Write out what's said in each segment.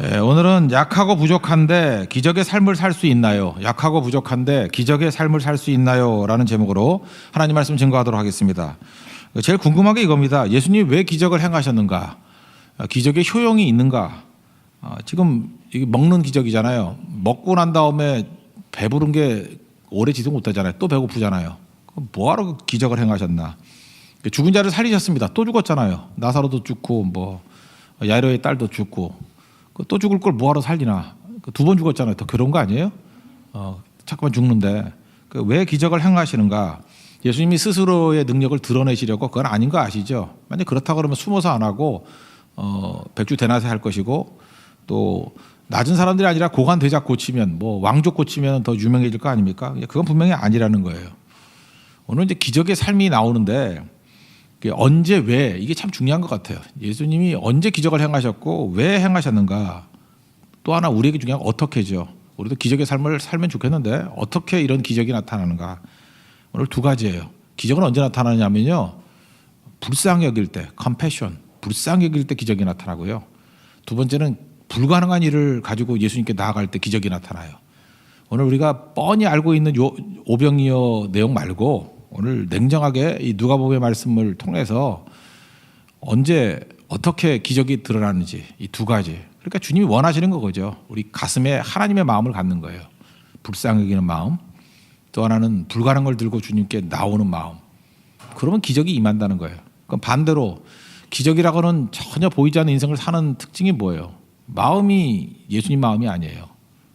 오늘은 약하고 부족한데 기적의 삶을 살 수 있나요? 약하고 부족한데 기적의 삶을 살 수 있나요? 라는 제목으로 하나님 말씀 증거하도록 하겠습니다. 제일 궁금한 게 이겁니다. 예수님이 왜 기적을 행하셨는가? 기적의 효용이 있는가? 지금 이게 먹는 기적이잖아요. 먹고 난 다음에 배부른 게 오래 지도 못하잖아요. 또 배고프잖아요. 뭐하러 기적을 행하셨나? 죽은 자를 살리셨습니다. 또 죽었잖아요. 나사로도 죽고 뭐 야이로의 딸도 죽고 또 죽을 걸 뭐하러 살리나? 두 번 죽었잖아요. 더 괴로운 거 아니에요? 자꾸만 죽는데 왜 기적을 행하시는가? 예수님이 스스로의 능력을 드러내시려고 그건 아닌 거 아시죠? 만약 그렇다 그러면 숨어서 안 하고 백주 대낮에 할 것이고 또 낮은 사람들이 아니라 고관 대작 고치면 뭐 왕족 고치면 더 유명해질 거 아닙니까? 그건 분명히 아니라는 거예요. 오늘 이제 기적의 삶이 나오는데 언제 왜 이게 참 중요한 것 같아요. 예수님이 언제 기적을 행하셨고 왜 행하셨는가. 또 하나 우리에게 중요한 건 어떻게죠. 우리도 기적의 삶을 살면 좋겠는데 어떻게 이런 기적이 나타나는가. 오늘 두 가지예요. 기적은 언제 나타나냐면요. 불쌍히 여길 때 compassion, 불쌍히 여길 때 기적이 나타나고요. 두 번째는 불가능한 일을 가지고 예수님께 나아갈 때 기적이 나타나요. 오늘 우리가 뻔히 알고 있는 오병이어 내용 말고 오늘 냉정하게 이 누가복음의 말씀을 통해서 언제 어떻게 기적이 드러나는지 이 두 가지. 그러니까 주님이 원하시는 거죠. 우리 가슴에 하나님의 마음을 갖는 거예요. 불쌍히 여기는 마음. 또 하나는 불가능한 걸 들고 주님께 나오는 마음. 그러면 기적이 임한다는 거예요. 그럼 반대로 기적이라고는 전혀 보이지 않는 인생을 사는 특징이 뭐예요? 마음이 예수님 마음이 아니에요.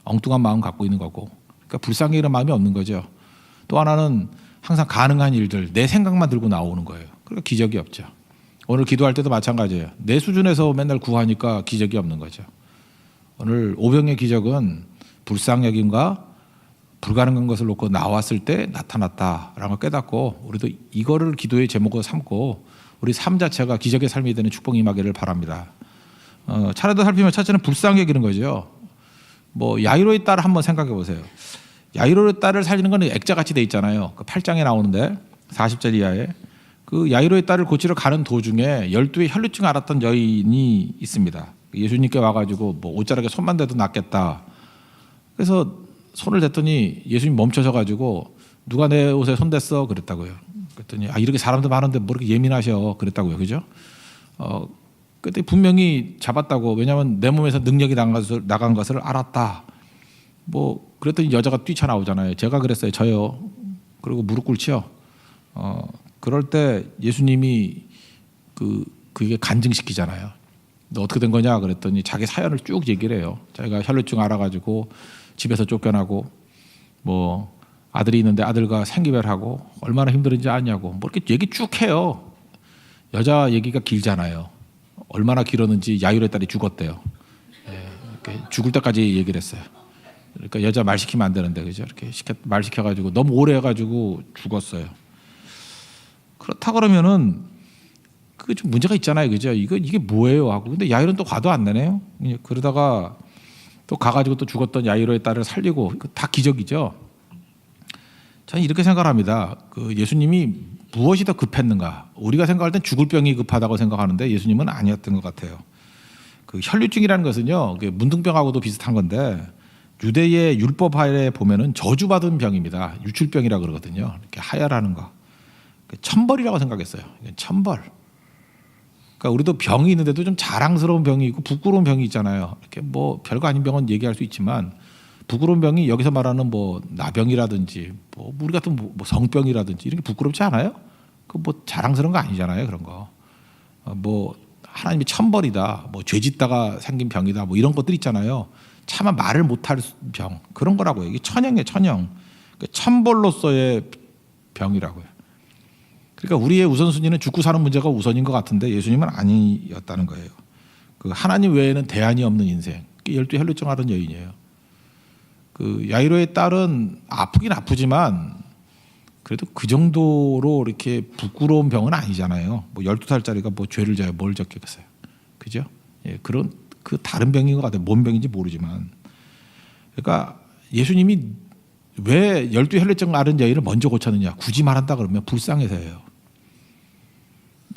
엉뚱한 마음 갖고 있는 거고. 그러니까 불쌍히 여기는 마음이 없는 거죠. 또 하나는 항상 가능한 일들, 내 생각만 들고 나오는 거예요. 그러니까 기적이 없죠. 오늘 기도할 때도 마찬가지예요. 내 수준에서 맨날 구하니까 기적이 없는 거죠. 오늘 오병의 기적은 불쌍히 여김과 불가능한 것을 놓고 나왔을 때 나타났다라는 걸 깨닫고 우리도 이거를 기도의 제목으로 삼고 우리 삶 자체가 기적의 삶이 되는 축복이 임하기를 바랍니다. 차례도 살피면 첫째는 불쌍히 여기는 거죠. 뭐 야이로의 딸 한번 생각해 보세요. 야이로의 딸을 살리는 건 액자같이 돼 있잖아요. 그 8장에 나오는데 40절 이하에 그 야이로의 딸을 고치러 가는 도중에 12의 혈루증 앓았던 여인이 있습니다. 예수님께 와가지고 뭐 옷자락에 손만 대도 낫겠다. 그래서 손을 댔더니 예수님 멈춰서가지고 누가 내 옷에 손 댔어? 그랬다고요. 그랬더니 이렇게 사람도 많은데 뭐 이렇게 예민하셔? 그랬다고요. 그죠? 그때 분명히 잡았다고. 왜냐하면 내 몸에서 능력이 나간 것을 알았다. 뭐 그랬더니 여자가 뛰쳐나오잖아요. 제가 그랬어요. 저요. 그리고 무릎 꿇지요. 그럴 때 예수님이 그게 간증시키잖아요. 너 어떻게 된 거냐 그랬더니 자기 사연을 쭉 얘기를 해요. 자기가 혈루증 알아가지고 집에서 쫓겨나고 뭐 아들이 있는데 아들과 생기별하고 얼마나 힘들은지 아냐고 뭐 이렇게 얘기 쭉 해요. 여자 얘기가 길잖아요. 얼마나 길었는지 야이로의 딸이 죽었대요. 이렇게 죽을 때까지 얘기를 했어요. 그러니까 여자 말 시키면 안 되는데 그죠? 이렇게 말 시켜가지고 너무 오래 해가지고 죽었어요. 그렇다 그러면은 그 좀 문제가 있잖아요, 그죠? 이게 뭐예요 하고 근데 야이로는 또 화도 안 내네요. 그러다가 또 가가지고 또 죽었던 야이로의 딸을 살리고 다 기적이죠. 저는 이렇게 생각합니다. 그 예수님이 무엇이 더 급했는가? 우리가 생각할 땐 죽을 병이 급하다고 생각하는데 예수님은 아니었던 것 같아요. 그 혈류증이라는 것은요, 문둥병하고도 비슷한 건데. 유대의 율법하에 보면은 저주받은 병입니다. 유출병이라 그러거든요. 이렇게 하혈하는 거. 천벌이라고 생각했어요. 천벌. 그러니까 우리도 병이 있는데도 좀 자랑스러운 병이 있고 부끄러운 병이 있잖아요. 이렇게 뭐 별거 아닌 병은 얘기할 수 있지만 부끄러운 병이 여기서 말하는 뭐 나병이라든지 뭐 우리 같은 뭐 성병이라든지 이런 게 부끄럽지 않아요? 그 뭐 자랑스러운 거 아니잖아요. 그런 거. 뭐 하나님이 천벌이다. 뭐 죄짓다가 생긴 병이다. 뭐 이런 것들 있잖아요. 차마 말을 못할 병 그런 거라고요. 이게 천형이에요. 천형. 천벌로서의 병이라고요. 그러니까 우리의 우선순위는 죽고 사는 문제가 우선인 것 같은데 예수님은 아니었다는 거예요. 그 하나님 외에는 대안이 없는 인생. 12 혈루증 앓은 여인이에요. 그 야이로의 딸은 아프긴 아프지만 그래도 그 정도로 이렇게 부끄러운 병은 아니잖아요. 뭐 12살짜리가 뭐 죄를 져요. 뭘 졌겠어요. 그죠? 예, 그런 그 다른 병인 것 같아요. 뭔 병인지 모르지만. 그러니까 예수님이 왜 12 혈루증 앓은 여인을 먼저 고쳤느냐. 굳이 말한다 그러면 불쌍해서예요.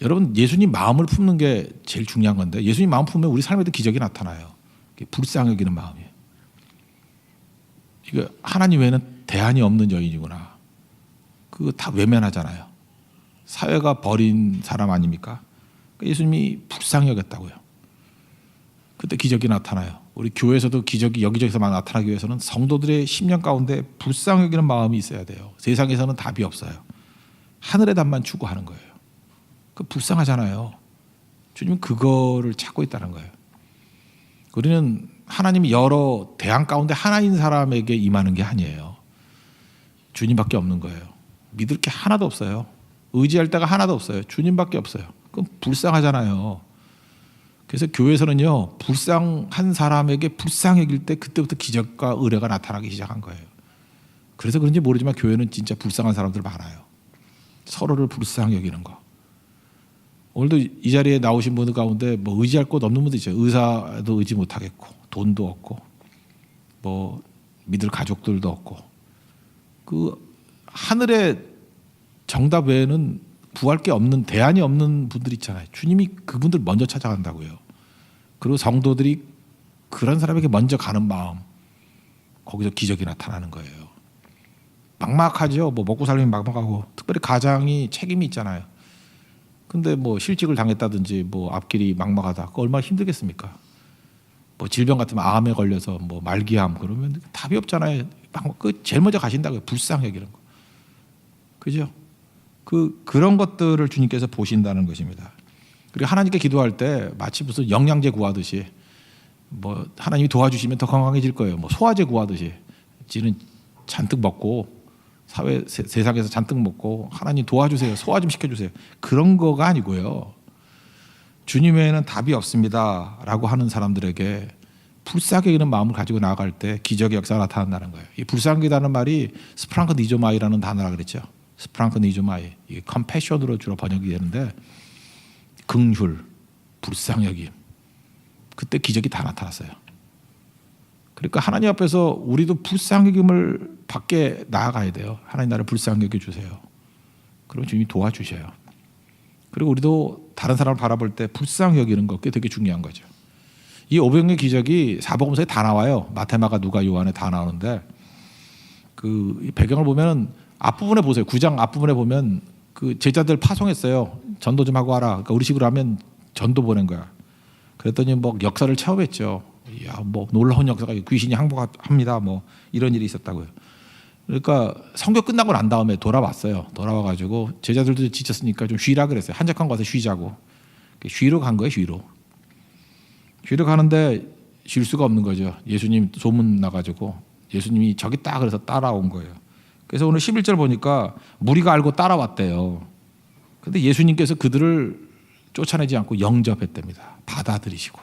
여러분 예수님 마음을 품는 게 제일 중요한 건데 예수님 마음 품으면 우리 삶에도 기적이 나타나요. 불쌍히 여기는 마음이에요. 이거 하나님 외에는 대안이 없는 여인이구나. 그거 다 외면하잖아요. 사회가 버린 사람 아닙니까? 예수님이 불쌍히 여겼다고요. 그때 기적이 나타나요. 우리 교회에서도 기적이 여기저기서 막 나타나기 위해서는 성도들의 심령 가운데 불쌍히 여기는 마음이 있어야 돼요. 세상에서는 답이 없어요. 하늘의 답만 추구하는 거예요. 그 불쌍하잖아요. 주님은 그거를 찾고 있다는 거예요. 우리는 하나님이 여러 대안 가운데 하나인 사람에게 임하는 게 아니에요. 주님밖에 없는 거예요. 믿을 게 하나도 없어요. 의지할 데가 하나도 없어요. 주님밖에 없어요. 그럼 불쌍하잖아요. 그래서 교회에서는요, 불쌍한 사람에게 불쌍히 여길 때 그때부터 기적과 의뢰가 나타나기 시작한 거예요. 그래서 그런지 모르지만 교회는 진짜 불쌍한 사람들 많아요. 서로를 불쌍히 여기는 거. 오늘도 이 자리에 나오신 분들 가운데 뭐 의지할 곳 없는 분들 있어요. 의사도 의지 못하겠고, 돈도 없고, 뭐 믿을 가족들도 없고, 그 하늘의 정답 외에는 구할 게 없는, 대안이 없는 분들 있잖아요. 주님이 그분들 먼저 찾아간다고요. 그리고 성도들이 그런 사람에게 먼저 가는 마음, 거기서 기적이 나타나는 거예요. 막막하죠. 뭐 먹고 살림이 막막하고, 특별히 가장이 책임이 있잖아요. 근데 뭐 실직을 당했다든지 뭐 앞길이 막막하다. 그거 얼마나 힘들겠습니까? 뭐 질병 같으면 암에 걸려서 뭐 말기암 그러면 답이 없잖아요. 그 제일 먼저 가신다고요. 불쌍히 여기는 거. 그죠? 그런 것들을 주님께서 보신다는 것입니다. 그리고 하나님께 기도할 때 마치 무슨 영양제 구하듯이 뭐 하나님이 도와주시면 더 건강해질 거예요. 뭐 소화제 구하듯이 지는 잔뜩 먹고 세상에서 잔뜩 먹고 하나님 도와주세요. 소화 좀 시켜주세요. 그런 거가 아니고요. 주님 외에는 답이 없습니다 라고 하는 사람들에게 불쌍히 여기는 마음을 가지고 나아갈 때 기적의 역사가 나타난다는 거예요. 이 불쌍히 여기다는 말이 스프랑크 니조마이라는 단어라 그랬죠. 스프랑크 니조마이, 이게 컴패션으로 주로 번역이 되는데 긍휼, 불쌍히 여김. 그때 기적이 다 나타났어요. 그러니까 하나님 앞에서 우리도 불쌍히 여김을 밖에 나아가야 돼요. 하나님 나를 불쌍히 여겨주세요. 그럼 주님이 도와주셔요. 그리고 우리도 다른 사람을 바라볼 때 불쌍히 여기는 거, 그게 되게 중요한 거죠. 이 500의 기적이 사복음서에 다 나와요. 마태, 마가, 누가, 요한에 다 나오는데 그 배경을 보면 앞부분에 보세요. 9장 앞부분에 보면 그 제자들 파송했어요. 전도 좀 하고 와라. 그러니까 우리식으로 하면 전도 보낸 거야. 그랬더니 뭐 역사를 체험했죠. 야, 뭐 놀라운 역사가 귀신이 항복합니다. 뭐 이런 일이 있었다고요. 그러니까 성교 끝나고 난 다음에 돌아왔어요. 돌아와가지고 제자들도 지쳤으니까 좀 쉬라 그랬어요. 한적한 곳에 쉬자고. 쉬러 간 거예요. 쉬러 가는데 쉴 수가 없는 거죠. 예수님 소문 나가지고 예수님이 저기 있다 그래서 따라온 거예요. 그래서 오늘 11절 보니까 무리가 알고 따라왔대요. 그런데 예수님께서 그들을 쫓아내지 않고 영접했답니다. 받아들이시고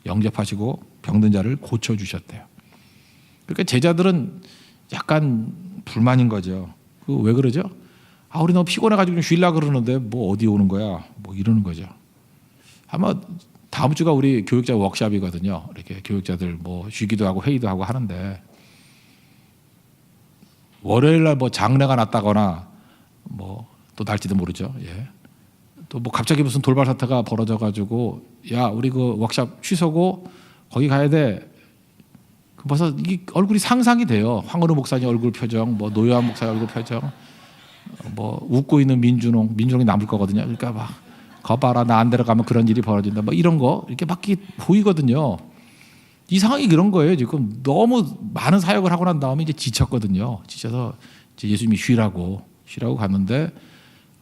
영접하시고 병든 자를 고쳐주셨대요. 그러니까 제자들은 약간 불만인 거죠. 왜 그러죠? 우리 너무 피곤해가지고 좀 쉬려고 그러는데 뭐 어디 오는 거야? 뭐 이러는 거죠. 아마 다음 주가 우리 교육자 워크숍이거든요. 이렇게 교육자들 뭐 쉬기도 하고 회의도 하고 하는데 월요일 날 뭐 장례가 났다거나 뭐 또 날지도 모르죠. 예. 또 뭐 갑자기 무슨 돌발 사태가 벌어져가지고 야 우리 그 워크숍 취소고 거기 가야 돼. 벌써 이게 얼굴이 상상이 돼요. 황은우 목사님 얼굴 표정, 뭐 노요한 목사 얼굴 표정, 뭐 웃고 있는 민준홍이 남을 거거든요. 그러니까 막 거봐라 나 안 데려가면 그런 일이 벌어진다. 뭐 이런 거 이렇게 막 보이거든요. 이 상황이 그런 거예요. 지금 너무 많은 사역을 하고 난 다음에 이제 지쳤거든요. 지쳐서 이제 예수님이 쉬라고 갔는데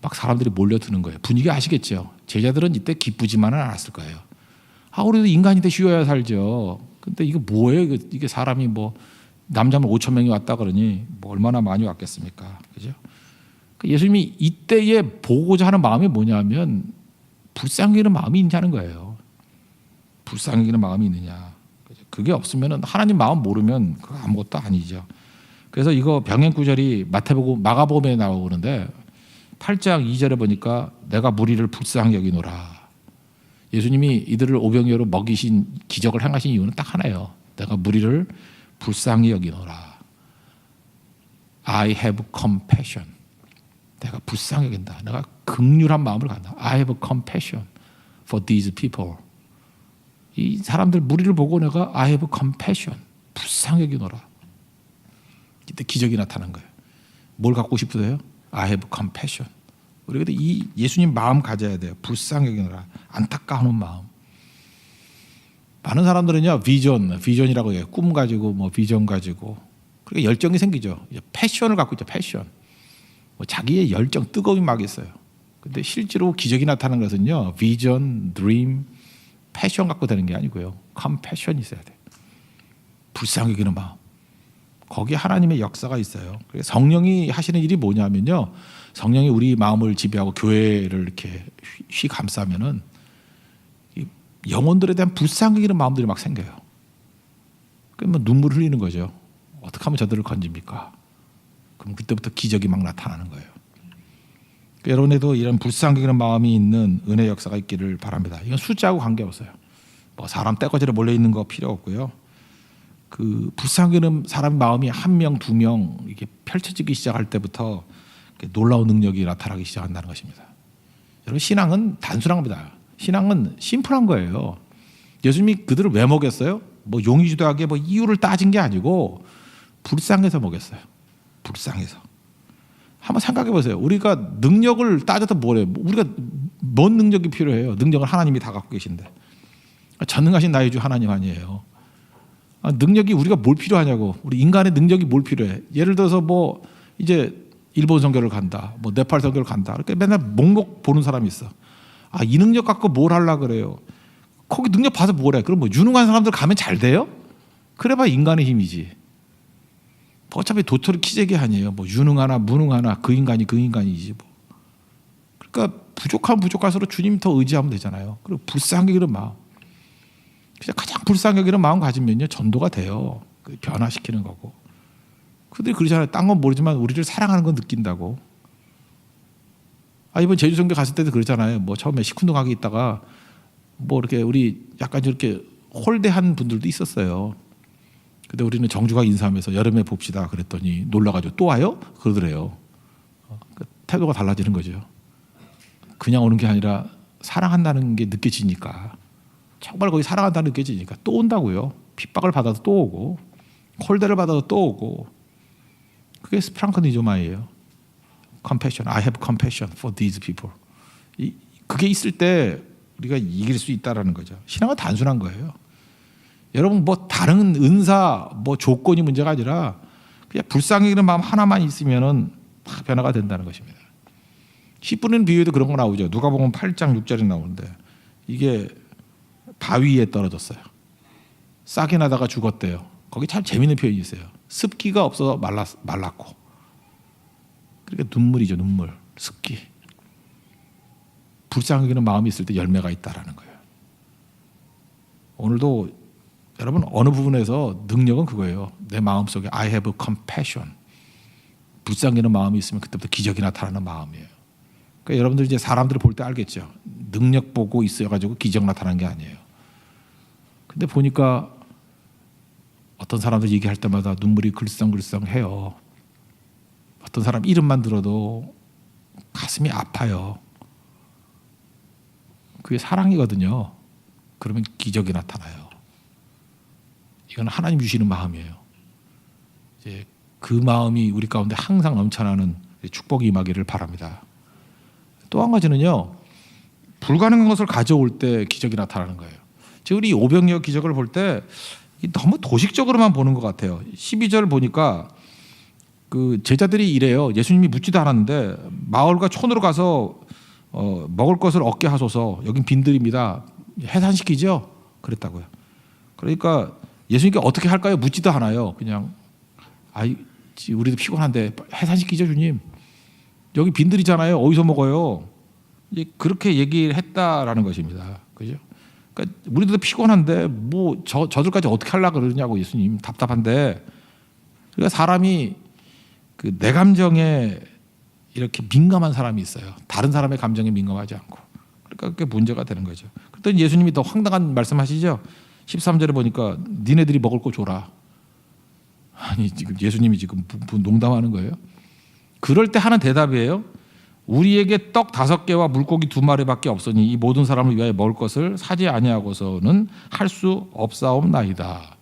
막 사람들이 몰려드는 거예요. 분위기 아시겠죠? 제자들은 이때 기쁘지만은 않았을 거예요. 우리도 인간인데 쉬어야 살죠. 근데 이거 뭐예요? 이게 사람이 뭐 남자면 5천 명이 왔다 그러니 뭐 얼마나 많이 왔겠습니까? 그죠? 예수님이 이때에 보고자 하는 마음이 뭐냐면 불쌍히 여기는 마음이 있냐는 거예요. 불쌍히 여기는 마음이 있느냐. 그게 없으면 하나님 마음 모르면 그거 아무것도 아니죠. 그래서 이거 병행 구절이 마태복음, 마가복음에 나오는데 8장 2절에 보니까 내가 무리를 불쌍히 여기노라. 예수님이 이들을 오병이어로 먹이신 기적을 행하신 이유는 딱 하나예요. 내가 무리를 불쌍히 여기노라. I have compassion. 내가 불쌍히 여긴다. 내가 긍휼한 마음을 갖는다. I have compassion for these people. 이 사람들 무리를 보고 내가 I have compassion, 불쌍히 여기노라. 이때 기적이 나타난 거예요. 뭘 갖고 싶으세요? I have compassion. 우리가 이 예수님 마음 가져야 돼요. 불쌍히 여기노라. 안타까운 마음. 많은 사람들은요 비전이라고 해요. 꿈 가지고 뭐 비전 가지고 그러니까 열정이 생기죠. 패션을 갖고 있죠. 패션. 뭐 자기의 열정, 뜨거움이 막 있어요. 근데 실제로 기적이 나타나는 것은요 비전, 드림, 패션 갖고 되는 게 아니고요. 컴패션이 있어야 돼요. 불쌍히 여기는 마음. 거기에 하나님의 역사가 있어요. 성령이 하시는 일이 뭐냐면요. 성령이 우리 마음을 지배하고 교회를 이렇게 휘감싸면은 영혼들에 대한 불쌍히 여기는 마음들이 막 생겨요. 그러면 눈물 흘리는 거죠. 어떻게 하면 저들을 건집니까? 그럼 그때부터 기적이 막 나타나는 거예요. 여러분에도 이런 불쌍히 여기는 마음이 있는 은혜 역사가 있기를 바랍니다. 이건 숫자하고 관계없어요. 뭐 사람 떼거지로 몰려 있는 거 필요 없고요. 그 불쌍히 여기는 사람 마음이 한 명, 두 명 이게 펼쳐지기 시작할 때부터 놀라운 능력이 나타나기 시작한다는 것입니다. 여러분 신앙은 단순한 겁니다. 신앙은 심플한 거예요. 예수님이 그들을 왜 먹였어요? 뭐 용의주도하게 뭐 이유를 따진 게 아니고 불쌍해서 먹였어요. 불쌍해서. 한번 생각해 보세요. 우리가 능력을 따져서 뭐래요? 우리가 뭔 능력이 필요해요? 능력을 하나님이 다 갖고 계신데. 전능하신 나의 주 하나님 아니에요. 능력이 우리가 뭘 필요하냐고. 우리 인간의 능력이 뭘 필요해? 예를 들어서 뭐 이제 일본 선교를 간다. 뭐 네팔 선교를 간다. 그러니까 맨날 목록 보는 사람이 있어. 이 능력 갖고 뭘 하려고 그래요? 거기 능력 봐서 뭘 해? 그럼 뭐 유능한 사람들 가면 잘 돼요? 그래봐 인간의 힘이지. 어차피 도토리 키재기 아니에요. 뭐 유능하나 무능하나 그 인간이 그 인간이지 뭐. 그러니까 부족하면 부족할수록 주님 더 의지하면 되잖아요. 그리고 불쌍히 여기는 마음. 가장 불쌍히 여기는 마음 가지면요 전도가 돼요. 변화시키는 거고. 그들이 그러잖아요. 딴 건 모르지만 우리를 사랑하는 건 느낀다고. 이번 제주 선교 갔을 때도 그러잖아요. 뭐 처음에 시큰둥하게 있다가 뭐 이렇게 우리 약간 이렇게 홀대한 분들도 있었어요. 근데 우리는 정주가 인사하면서 여름에 봅시다 그랬더니 놀라가지고 또 와요? 그러더래요. 태도가 달라지는 거죠. 그냥 오는 게 아니라 사랑한다는 게 느껴지니까. 정말 거기 사랑한다는 게 느껴지니까 또 온다고요. 핍박을 받아도 또 오고 콜대를 받아도 또 오고. 그게 스프랑크니조마예요. compassion. I have compassion for these people. 그게 있을 때 우리가 이길 수 있다라는 거죠. 신앙은 단순한 거예요. 여러분 뭐 다른 은사 뭐 조건이 문제가 아니라 그냥 불쌍히 여기는 마음 하나만 있으면은 다 변화가 된다는 것입니다. 씨 뿌리는 비유에도 그런 거 나오죠. 누가복음 8장 6절에 나오는데 이게 바위에 떨어졌어요. 싹이 나다가 죽었대요. 거기 참 재밌는 표현이 있어요. 습기가 없어서 말랐고. 그러니까 눈물이죠. 눈물. 습기. 불쌍히 여기는 마음이 있을 때 열매가 있다라는 거예요. 오늘도 여러분 어느 부분에서 능력은 그거예요. 내 마음속에 I have compassion. 불쌍히 여기는 마음이 있으면 그때부터 기적이 나타나는 마음이에요. 그러니까 여러분들 이제 사람들을 볼 때 알겠죠. 능력 보고 있어가지고 기적 나타나는 게 아니에요. 근데 보니까 어떤 사람들 얘기할 때마다 눈물이 글썽글썽해요. 어떤 사람 이름만 들어도 가슴이 아파요. 그게 사랑이거든요. 그러면 기적이 나타나요. 이건 하나님 주시는 마음이에요. 이제 그 마음이 우리 가운데 항상 넘쳐나는 축복이 임하기를 바랍니다. 또 한 가지는요. 불가능한 것을 가져올 때 기적이 나타나는 거예요. 지금 우리 오병이어 기적을 볼 때 너무 도식적으로만 보는 것 같아요. 12절 보니까 그 제자들이 이래요. 예수님이 묻지도 않았는데 마을과 촌으로 가서 먹을 것을 얻게 하소서. 여긴 빈들입니다. 해산시키죠? 그랬다고요. 그러니까 예수님께 어떻게 할까요? 묻지도 않아요. 그냥 우리도 피곤한데 해산시키죠 주님. 여기 빈들이잖아요. 어디서 먹어요? 이제 그렇게 얘기를 했다라는 것입니다. 그죠? 그러니까 우리도 피곤한데 뭐 저들까지 어떻게 하려고 그러냐고 예수님 답답한데. 그러니까 사람이 그 내 감정에 이렇게 민감한 사람이 있어요. 다른 사람의 감정에 민감하지 않고. 그러니까 그게 문제가 되는 거죠. 그랬더니 예수님이 더 황당한 말씀하시죠. 13절에 보니까 니네들이 먹을 거 줘라. 아니 지금 예수님이 지금 농담하는 거예요. 그럴 때 하는 대답이에요. 우리에게 떡 5개와 물고기 2마리밖에 없으니 이 모든 사람을 위하여 먹을 것을 사지 아니하고서는 할 수 없사옵나이다.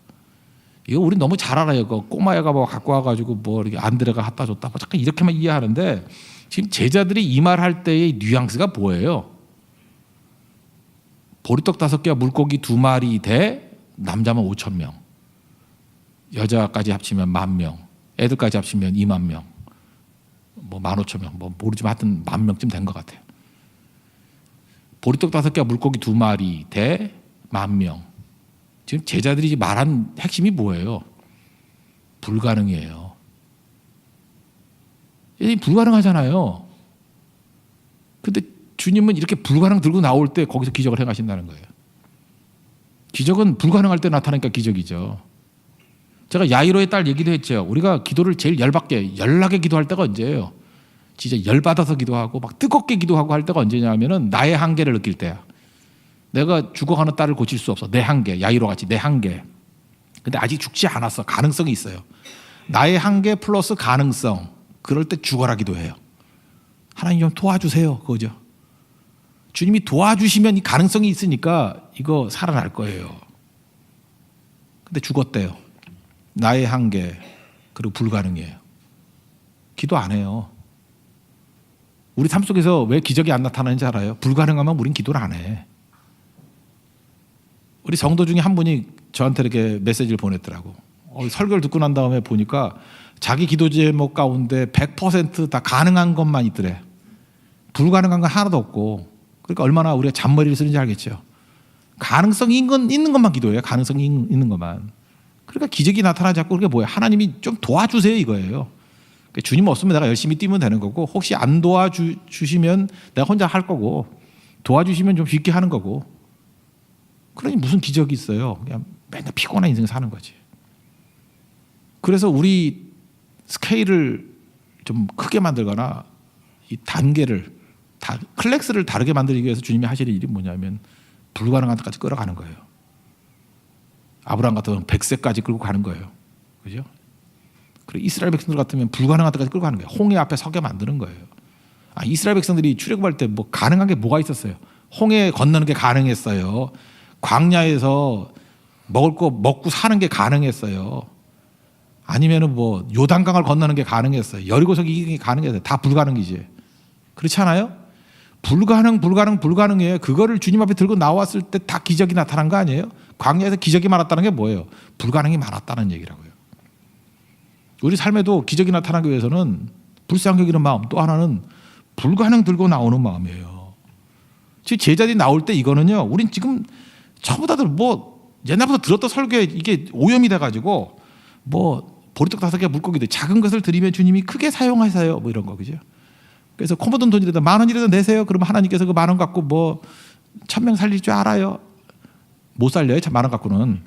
이거 우리 너무 잘 알아요. 그 꼬마애가 뭐 갖고 와가지고 뭐 이렇게 안드레가 갖다 줬다. 뭐 잠깐 이렇게만 이해하는데 지금 제자들이 이 말 할 때의 뉘앙스가 뭐예요? 보리떡 5개와 물고기 2마리 대 남자만 5,000명, 여자까지 합치면 10,000명, 애들까지 합치면 20,000명, 뭐 15,000명, 뭐 모르지만 하여튼 10,000명쯤 된 것 같아요. 보리떡 5개와 물고기 2마리 대 10,000명. 지금 제자들이 말한 핵심이 뭐예요? 불가능이에요. 불가능하잖아요. 근데 주님은 이렇게 불가능 들고 나올 때 거기서 기적을 행하신다는 거예요. 기적은 불가능할 때 나타나니까 기적이죠. 제가 야이로의 딸 얘기도 했죠. 우리가 기도를 제일 열나게 기도할 때가 언제예요? 진짜 열받아서 기도하고 막 뜨겁게 기도하고 할 때가 언제냐면은 나의 한계를 느낄 때야. 내가 죽어가는 딸을 고칠 수 없어. 내 한계, 야이로 같이 내 한계. 근데 아직 죽지 않았어. 가능성이 있어요. 나의 한계 플러스 가능성. 그럴 때 죽어라 기도해요. 하나님 좀 도와주세요. 그거죠. 주님이 도와주시면 이 가능성이 있으니까 이거 살아날 거예요. 근데 죽었대요. 나의 한계 그리고 불가능이에요. 기도 안 해요. 우리 삶 속에서 왜 기적이 안 나타나는지 알아요? 불가능하면 우린 기도를 안 해. 우리 성도 중에 한 분이 저한테 이렇게 메시지를 보냈더라고. 설교를 듣고 난 다음에 보니까 자기 기도 제목 가운데 100% 다 가능한 것만 있더래. 불가능한 건 하나도 없고. 그러니까 얼마나 우리가 잔머리를 쓰는지 알겠죠. 가능성이 있는 것만 기도해요. 가능성이 있는 것만. 그러니까 기적이 나타나지 않고 그게 뭐예요? 하나님이 좀 도와주세요 이거예요. 그러니까 주님 없으면 내가 열심히 뛰면 되는 거고, 혹시 안 도와주시면 내가 혼자 할 거고, 도와주시면 좀 쉽게 하는 거고. 그러니 무슨 기적이 있어요. 그냥 맨날 피곤한 인생 사는 거지. 그래서 우리 스케일을 좀 크게 만들거나 이 단계를 클래스를 다르게 만들기 위해서 주님이 하시는 일이 뭐냐면 불가능한 데까지 끌어가는 거예요. 아브라함 같으면 100세까지 끌고 가는 거예요. 그죠? 그리고 이스라엘 백성들 같으면 불가능한 데까지 끌고 가는 거예요. 홍해 앞에 서게 만드는 거예요. 이스라엘 백성들이 출애굽할 때 뭐 가능한 게 뭐가 있었어요? 홍해 건너는 게 가능했어요. 광야에서 먹을 거 먹고 사는 게 가능했어요. 아니면은 뭐 요단강을 건너는 게 가능했어요. 여리고성 이기는 게 가능했어요. 다 불가능이지. 그렇지 않아요? 불가능이에요. 그거를 주님 앞에 들고 나왔을 때 다 기적이 나타난 거 아니에요? 광야에서 기적이 많았다는 게 뭐예요? 불가능이 많았다는 얘기라고요. 우리 삶에도 기적이 나타나기 위해서는 불쌍히 여기는 마음, 또 하나는 불가능 들고 나오는 마음이에요. 지금 제자들이 나올 때 이거는요, 우린 지금 전부 다들 뭐 옛날부터 들었던 설교에 이게 오염이 돼가지고 뭐 보리떡 5개 물고기들 작은 것을 드리면 주님이 크게 사용하세요. 뭐 이런 거, 그죠? 그래서 코 묻은 돈이라도 10,000원이라도 내세요. 그러면 하나님께서 그 10,000원 갖고 뭐 1,000명 살릴 줄 알아요. 못 살려요. 10,000원 갖고는.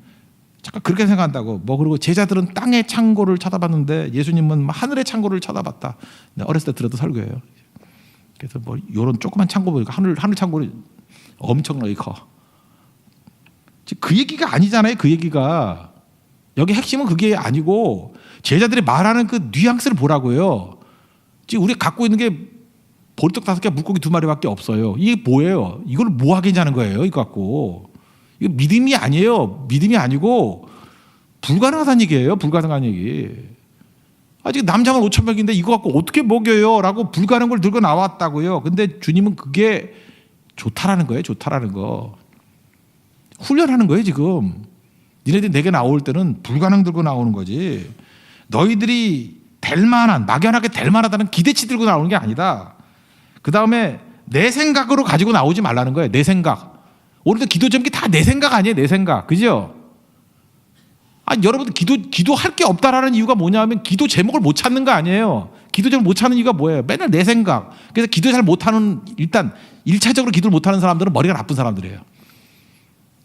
잠깐 그렇게 생각한다고. 뭐 그리고 제자들은 땅의 창고를 쳐다봤는데 예수님은 하늘의 창고를 쳐다봤다. 어렸을 때 들었던 설교예요. 그래서 뭐 이런 조그만 창고 보니까 하늘 창고를 엄청나게 커. 그 얘기가 아니잖아요. 그 얘기가. 여기 핵심은 그게 아니고 제자들이 말하는 그 뉘앙스를 보라고요. 지금 우리가 갖고 있는 게 보리떡 5개, 물고기 2마리밖에 없어요. 이게 뭐예요? 이걸 뭐 하겠냐는 거예요. 이거 갖고. 이거 믿음이 아니에요. 믿음이 아니고 불가능하다는 얘기예요. 불가능한 얘기. 아직 남자만 5,000명인데 이거 갖고 어떻게 먹여요? 라고 불가능한 걸 들고 나왔다고요. 근데 주님은 그게 좋다라는 거예요. 좋다라는 거. 훈련하는 거예요. 지금. 니네들이 내게 나올 때는 불가능 들고 나오는 거지. 너희들이 될 만한, 막연하게 될 만하다는 기대치 들고 나오는 게 아니다. 그 다음에 내 생각으로 가지고 나오지 말라는 거예요. 내 생각. 오늘도 기도 제목이 다 내 생각 아니에요. 내 생각. 그죠? 여러분들 기도할 게 없다라는 이유가 뭐냐면 기도 제목을 못 찾는 거 아니에요. 기도 제목 못 찾는 이유가 뭐예요? 맨날 내 생각. 그래서 기도 잘 못하는, 일단 1차적으로 기도를 못하는 사람들은 머리가 나쁜 사람들이에요.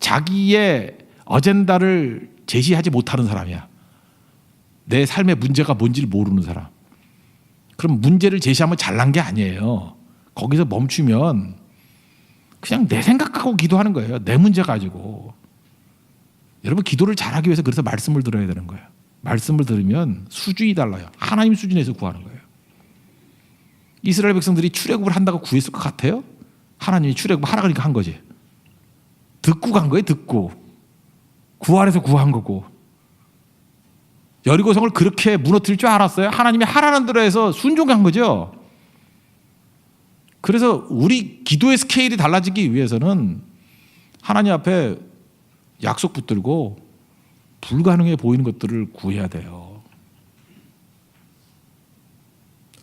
자기의 어젠다를 제시하지 못하는 사람이야. 내 삶의 문제가 뭔지를 모르는 사람. 그럼 문제를 제시하면 잘난 게 아니에요. 거기서 멈추면 그냥 내 생각하고 기도하는 거예요. 내 문제 가지고. 여러분 기도를 잘하기 위해서 그래서 말씀을 들어야 되는 거예요. 말씀을 들으면 수준이 달라요. 하나님 수준에서 구하는 거예요. 이스라엘 백성들이 출애굽을 한다고 구했을 것 같아요? 하나님이 출애굽 하라 그러니까 한 거지. 듣고 간 거예요. 듣고. 구하래서 구한 거고. 여리고성을 그렇게 무너뜨릴 줄 알았어요? 하나님이 하라는 대로 해서 순종한 거죠. 그래서 우리 기도의 스케일이 달라지기 위해서는 하나님 앞에 약속 붙들고 불가능해 보이는 것들을 구해야 돼요.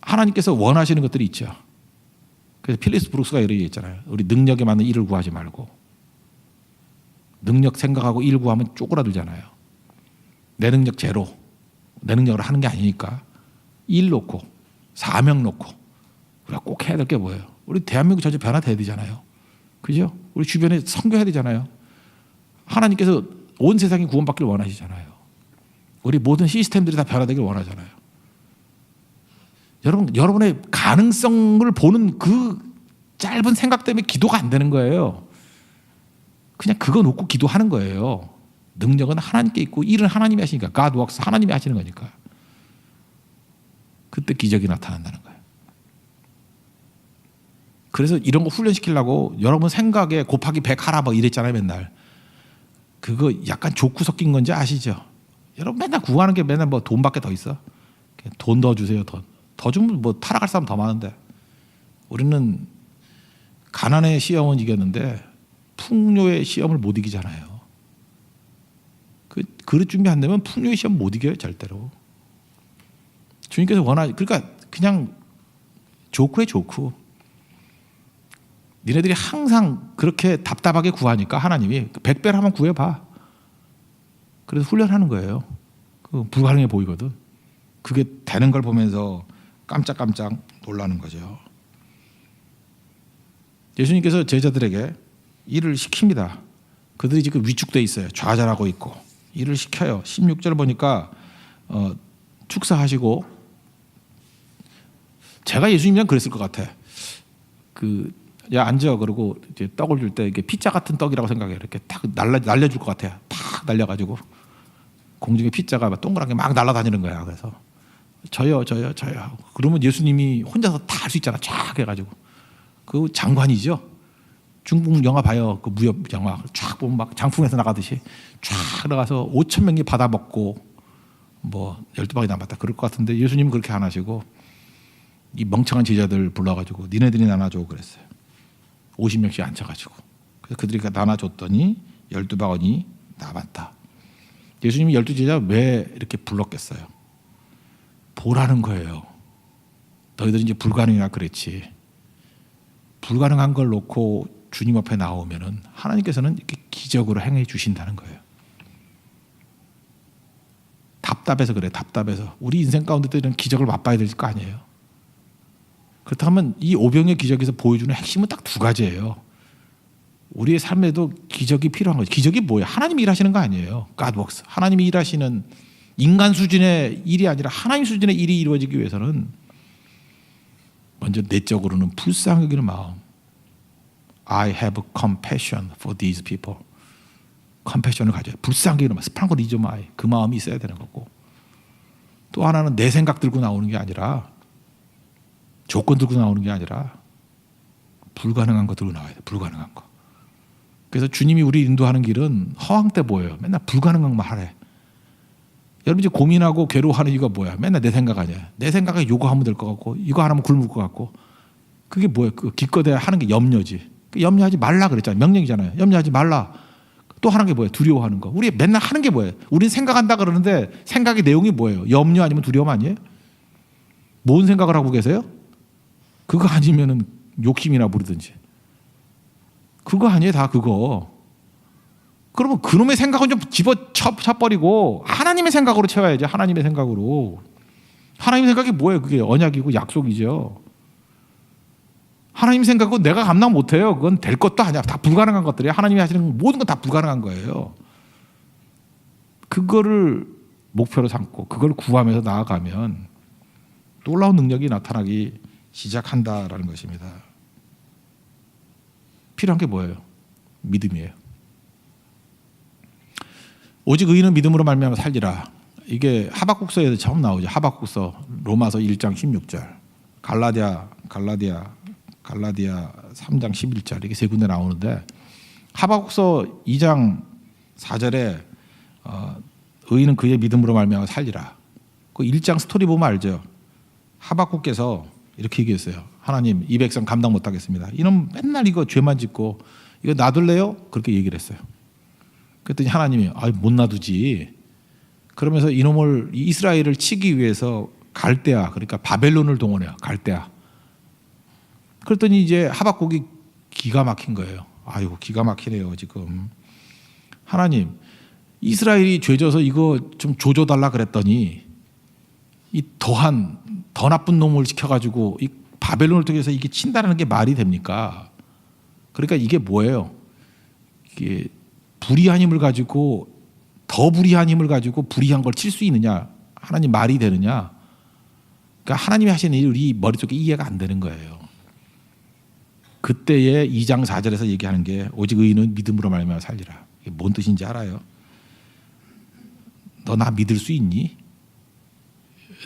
하나님께서 원하시는 것들이 있죠. 그래서 필리스 브룩스가 이렇게 얘기했잖아요. 우리 능력에 맞는 일을 구하지 말고. 능력 생각하고 일 구하면 쪼그라들잖아요. 내 능력 제로. 내 능력으로 하는 게 아니니까 일 놓고 사명 놓고 우리가 꼭 해야 될 게 뭐예요? 우리 대한민국 전체 변화돼야 되잖아요. 그죠? 우리 주변에 선교해야 되잖아요. 하나님께서 온 세상이 구원받기를 원하시잖아요. 우리 모든 시스템들이 다 변화되기를 원하잖아요. 여러분의 가능성을 보는 그 짧은 생각 때문에 기도가 안 되는 거예요. 그냥 그거 놓고 기도하는 거예요. 능력은 하나님께 있고 일은 하나님이 하시니까 God works 하나님이 하시는 거니까. 그때 기적이 나타난다는 거예요. 그래서 이런 거 훈련시키려고 여러분 생각에 곱하기 100 하라 뭐 이랬잖아요 맨날. 그거 약간 조크 섞인 건지 아시죠? 여러분 맨날 구하는 게 맨날 뭐 돈밖에 더 있어? 돈 더 주세요. 더 주면 뭐 타락할 사람 더 많은데. 우리는 가난의 시험은 이겼는데 풍요의 시험을 못 이기잖아요. 그릇 준비 안 되면 풍요의 시험 못 이겨요 절대로. 주님께서 그러니까 그냥 조크에 조크. 니네들이 항상 그렇게 답답하게 구하니까 하나님이 100배를 한번 구해봐. 그래서 훈련하는 거예요. 불가능해 보이거든. 그게 되는 걸 보면서 깜짝깜짝 놀라는 거죠. 예수님께서 제자들에게 일을 시킵니다. 그들이 지금 위축돼 있어요. 좌절하고 있고 일을 시켜요. 16절 보니까 축사하시고 제가 예수님이랑 그랬을 것 같아. 야 앉아 그러고 이제 떡을 줄 때 이게 피자 같은 떡이라고 생각해. 이렇게 탁 날려줄 것 같아요. 팍 날려가지고 공중에 피자가 동그랗게 막 날아다니는 거야. 그래서 저요. 그러면 예수님이 혼자서 다 할 수 있잖아. 쫙 해가지고 그 장관이죠. 중국 영화 봐요. 그 무협 영화 쫙 보면 막 장풍에서 나가듯이 쫙 나가서 5천 명이 받아 먹고 뭐 12방이 남았다 그럴 것 같은데 예수님은 그렇게 안 하시고 이 멍청한 제자들 불러가지고 니네들이 나눠줘 그랬어요. 50명씩 앉혀가지고 그래서 그들이 나눠줬더니 12바구니 남았다. 예수님이 12제자 왜 이렇게 불렀겠어요? 보라는 거예요. 너희들이 이제 불가능이라 그랬지. 불가능한 걸 놓고 주님 앞에 나오면은 하나님께서는 이렇게 기적으로 행해 주신다는 거예요. 답답해서 그래. 답답해서 우리 인생 가운데 또 이런 기적을 맛봐야 될 거 아니에요. 그렇다면 이 오병의 기적에서 보여주는 핵심은 딱 두 가지예요. 우리의 삶에도 기적이 필요한 거죠. 기적이 뭐예요? 하나님이 일하시는 거 아니에요. God works. 하나님이 일하시는 인간 수준의 일이 아니라 하나님 수준의 일이 이루어지기 위해서는 먼저 내적으로는 불쌍히 여기는 마음. I have compassion for these people. 컴패션을 가져요. 불쌍히 여기는 마음. 스프랑글리즈마이. 그 마음이 있어야 되는 거고. 또 하나는 내 생각 들고 나오는 게 아니라 조건 들고 나오는 게 아니라 불가능한 거 들고 나와야 돼. 불가능한 거. 그래서 주님이 우리 인도하는 길은 허황 때 보여요. 맨날 불가능한 것만 하래. 여러분 이제 고민하고 괴로워하는 이유가 뭐야? 맨날 내 생각 아니야. 내 생각에 요거 하면 될 것 같고 이거 하면 굶을 것 같고 그게 뭐야? 기껏해 하는 게 염려지. 염려하지 말라 그랬잖아요. 명령이잖아요. 염려하지 말라. 또 하는 게 뭐예요? 두려워하는 거. 우리 맨날 하는 게 뭐예요? 우리는 생각한다 그러는데 생각의 내용이 뭐예요? 염려 아니면 두려움 아니에요? 뭔 생각을 하고 계세요? 그거 아니면은 욕심이나 부르든지. 그거 아니에요, 다 그거. 그러면 그놈의 생각은 좀 집어쳐버리고 하나님의 생각으로 채워야지. 하나님의 생각으로. 하나님의 생각이 뭐예요? 그게 언약이고 약속이죠. 하나님 생각은 내가 감당 못해요. 그건 될 것도 아니야. 다 불가능한 것들이에요. 하나님이 하시는 모든 건 다 불가능한 거예요. 그거를 목표로 삼고 그걸 구하면서 나아가면 놀라운 능력이 나타나기 시작한다라는 것입니다. 필요한 게 뭐예요? 믿음이에요. 오직 의인은 믿음으로 말미암아 살리라. 이게 하박국서에서 처음 나오죠. 하박국서, 로마서 1장 16절, 갈라디아 갈라디아 3장 11절 이렇게 세 군데 나오는데 하박국서 2장 4절에 의인은 그의 믿음으로 말미암아 살리라. 그 1장 스토리 보면 알죠. 하박국께서 이렇게 얘기했어요. 하나님 이 백성 감당 못하겠습니다. 이놈 맨날 이거 죄만 짓고 이거 놔둘래요? 그렇게 얘기를 했어요. 그랬더니 하나님이 못 놔두지. 그러면서 이놈을 이스라엘을 치기 위해서 갈대아 그러니까 바벨론을 동원해요. 갈대아. 그랬더니 이제 하박국이 기가 막힌 거예요. 아이고 기가 막히네요 지금. 하나님 이스라엘이 죄져서 이거 좀 조져달라 그랬더니 이 더 나쁜 놈을 시켜가지고 이 바벨론을 통해서 이게 친다는 게 말이 됩니까? 그러니까 이게 뭐예요? 이게 불의한 힘을 가지고 더 불의한 힘을 가지고 불의한 걸 칠 수 있느냐? 하나님 말이 되느냐? 그러니까 하나님이 하시는 일이 우리 머릿속에 이해가 안 되는 거예요. 그때의 2장 4절에서 얘기하는 게 오직 의인은 믿음으로 말미암아 살리라. 이게 뭔 뜻인지 알아요? 너 나 믿을 수 있니?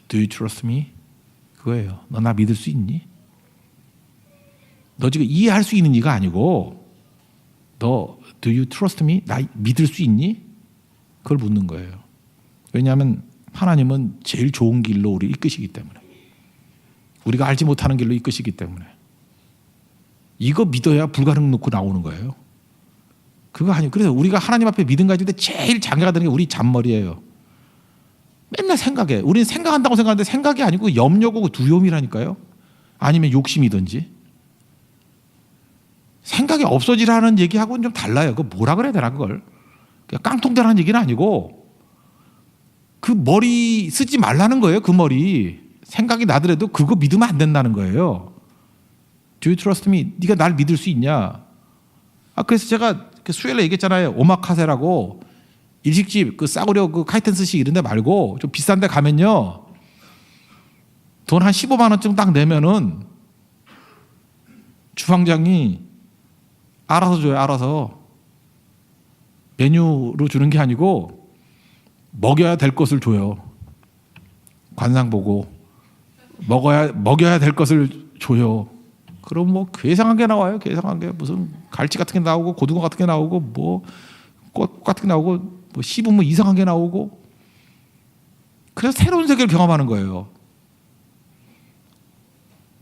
Do you trust me? 그거예요. 너 나 믿을 수 있니? 너 지금 이해할 수 있는 이가 아니고 너 Do you trust me? 나 믿을 수 있니? 그걸 묻는 거예요. 왜냐하면 하나님은 제일 좋은 길로 우리 이끄시기 때문에 우리가 알지 못하는 길로 이끄시기 때문에 이거 믿어야 불가능 놓고 나오는 거예요. 그거 아니에요. 그래서 우리가 하나님 앞에 믿음 가질 때 제일 장애가 되는 게 우리 잔머리예요. 맨날 생각해. 우리는 생각한다고 생각하는데 생각이 아니고 염려고 두려움이라니까요. 아니면 욕심이든지. 생각이 없어지라는 얘기하고는 좀 달라요. 그거 뭐라 그래야 되나 그걸. 그냥 깡통대라는 얘기는 아니고 그 머리 쓰지 말라는 거예요. 그 머리. 생각이 나더라도 그거 믿으면 안 된다는 거예요. Do you trust me? 네가 날 믿을 수 있냐? 그래서 제가 수요일에 얘기했잖아요. 오마카세라고 일식집 그 싸구려 그 카이텐스식 이런 데 말고 좀 비싼 데 가면요. 돈 한 15만 원쯤 딱 내면은 주방장이 알아서 줘요. 알아서. 메뉴로 주는 게 아니고 먹여야 될 것을 줘요. 관상 보고 먹여야 될 것을 줘요. 그럼 뭐 괴상한 게 나와요. 괴상한 게 무슨 갈치 같은 게 나오고 고등어 같은 게 나오고 뭐 꽃 같은 게 나오고 뭐 씹으면 이상한 게 나오고 그래서 새로운 세계를 경험하는 거예요.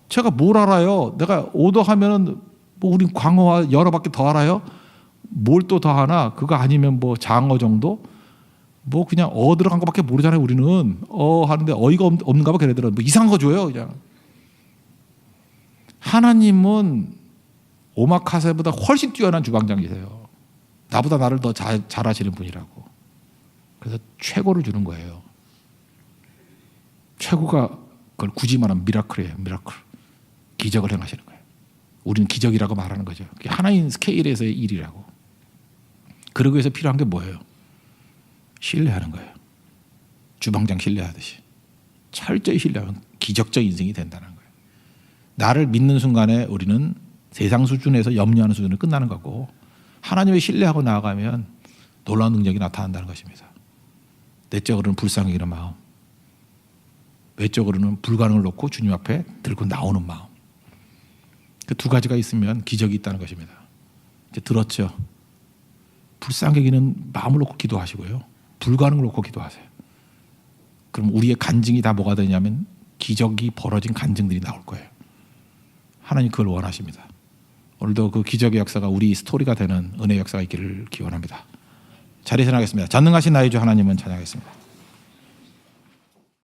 제가 뭘 알아요? 내가 오더하면은 뭐 우린 광어와 여러 바퀴 더 알아요? 뭘 또 더 하나? 그거 아니면 뭐 장어 정도? 뭐 그냥 들어간 거밖에 모르잖아요. 우리는 하는데 어이가 없는가 봐 걔네들은 뭐 이상한 거 줘요 그냥. 하나님은 오마카세보다 훨씬 뛰어난 주방장이세요. 나보다 나를 더 잘하시는 분이라고. 그래서 최고를 주는 거예요. 최고가 그걸 굳이 말하면 미라클이에요. 미라클. 기적을 행하시는 거예요. 우리는 기적이라고 말하는 거죠. 그게 하나인 스케일에서의 일이라고. 그러기 위해서 필요한 게 뭐예요? 신뢰하는 거예요. 주방장 신뢰하듯이. 철저히 신뢰하면 기적적 인생이 된다는 거예요. 나를 믿는 순간에 우리는 세상 수준에서 염려하는 수준은 끝나는 거고 하나님의 신뢰하고 나아가면 놀라운 능력이 나타난다는 것입니다. 내적으로는 불쌍히 여기는 마음, 외적으로는 불가능을 놓고 주님 앞에 들고 나오는 마음. 그 두 가지가 있으면 기적이 있다는 것입니다. 이제 들었죠? 불쌍히 여기는 마음을 놓고 기도하시고요. 불가능을 놓고 기도하세요. 그럼 우리의 간증이 다 뭐가 되냐면 기적이 벌어진 간증들이 나올 거예요. 하나님 그걸 원하십니다. 오늘도 그 기적의 역사가 우리 스토리가 되는 은혜의 역사가 있기를 기원합니다. 자리에서 나가겠습니다. 전능하신 나의 주 하나님은 찬양하겠습니다.